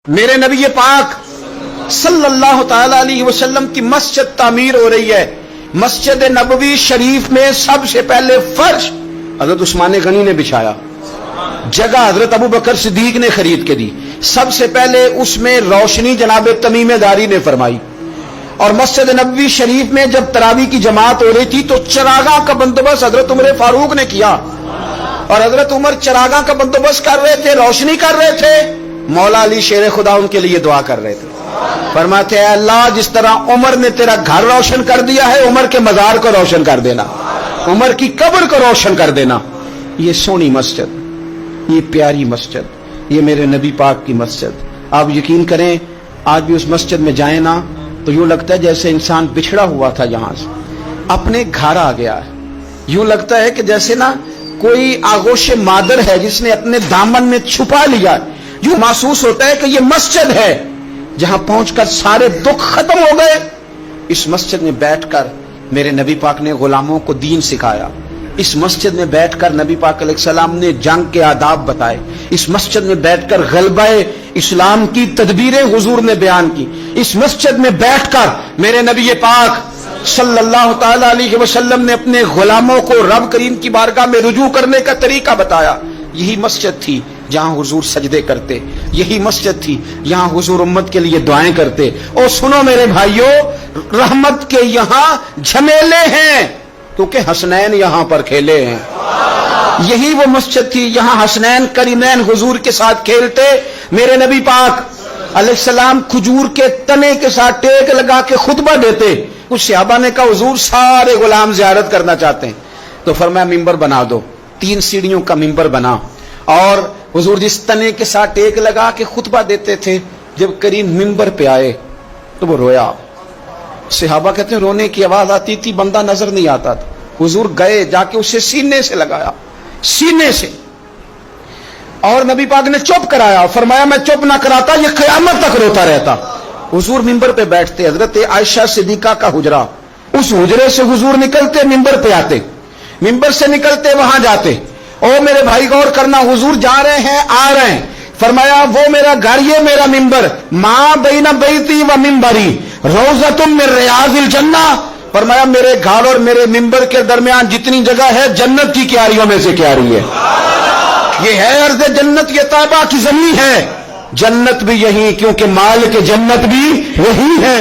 میرے نبی پاک صلی اللہ تعالی علیہ وسلم کی مسجد تعمیر ہو رہی ہے۔ مسجد نبوی شریف میں سب سے پہلے فرش حضرت عثمان غنی نے بچھایا، جگہ حضرت ابو بکر صدیق نے خرید کے دی، سب سے پہلے اس میں روشنی جناب تمیم داری نے فرمائی، اور مسجد نبوی شریف میں جب تراویح کی جماعت ہو رہی تھی تو چراغاں کا بندوبست حضرت عمر فاروق نے کیا، اور حضرت عمر چراغاں کا بندوبست کر رہے تھے، روشنی کر رہے تھے، مولا علی شیر خدا ان کے لیے دعا کر رہے تھے، فرماتے ہیں اللہ جس طرح عمر نے تیرا گھر روشن کر دیا ہے، عمر کے مزار کو روشن کر دینا، عمر کی قبر کو روشن کر دینا۔ یہ سونی مسجد، یہ پیاری مسجد، یہ میرے نبی پاک کی مسجد، آپ یقین کریں آج بھی اس مسجد میں جائیں نا تو یوں لگتا ہے جیسے انسان بچھڑا ہوا تھا یہاں سے، اپنے گھر آ گیا ہے، یوں لگتا ہے کہ جیسے نا کوئی آغوش مادر ہے جس نے اپنے دامن میں چھپا لیا، یوں محسوس ہوتا ہے کہ یہ مسجد ہے جہاں پہنچ کر سارے دکھ ختم ہو گئے۔ اس مسجد میں بیٹھ کر میرے نبی پاک نے غلاموں کو دین سکھایا، اس مسجد میں بیٹھ کر نبی پاک علیہ السلام نے جنگ کے آداب بتائے، اس مسجد میں بیٹھ کر غلبہ اسلام کی تدبیریں حضور نے بیان کی، اس مسجد میں بیٹھ کر میرے نبی پاک صلی اللہ تعالی علیہ وسلم نے اپنے غلاموں کو رب کریم کی بارگاہ میں رجوع کرنے کا طریقہ بتایا۔ یہی مسجد تھی جہاں حضور سجدے کرتے، یہی مسجد تھی جہاں حضور امت کے لیے دعائیں کرتے۔ اور سنو میرے بھائیوں، رحمت کے یہاں جھمیلے ہیں کیونکہ حسنین یہاں پر کھیلے ہیں، یہی وہ مسجد تھی یہاں حسنین کریمین حضور کے ساتھ کھیلتے۔ میرے نبی پاک علیہ السلام کھجور کے تنے کے ساتھ ٹیک لگا کے خطبہ دیتے، کچھ صحابہ نے کہا حضور سارے غلام زیارت کرنا چاہتے ہیں، تو فرمایا ممبر بنا دو، 3 سیڑھیوں کا ممبر بنا، اور حضور جس تنے کے ساتھ ٹیک لگا کے خطبہ دیتے تھے جب قریب ممبر پہ آئے تو وہ رویا۔ صحابہ کہتے ہیں رونے کی آواز آتی تھی، بندہ نظر نہیں آتا تھا، حضور گئے جا کے اسے سینے سے لگایا، سینے سے، اور نبی پاک نے چپ کرایا، فرمایا میں چپ نہ کراتا یہ قیامت تک روتا رہتا۔ حضور ممبر پہ بیٹھتے، حضرت عائشہ صدیقہ کا حجرہ، اس حجرے سے حضور نکلتے ممبر پہ آتے، ممبر سے نکلتے وہاں جاتے۔ او میرے بھائی غور کرنا، حضور جا رہے ہیں آ رہے ہیں، فرمایا وہ میرا گھر یہ میرا ممبر، ماں بین بیتی و ممبری روضۃ من ریاض الجنہ، فرمایا میرے گھر اور میرے ممبر کے درمیان جتنی جگہ ہے جنت کی کیاریوں میں سے کیاری ہے، یہ ہے ارض جنت، یہ طیبہ کی زمین ہے، جنت بھی یہی کیونکہ مالک جنت بھی وہی ہے۔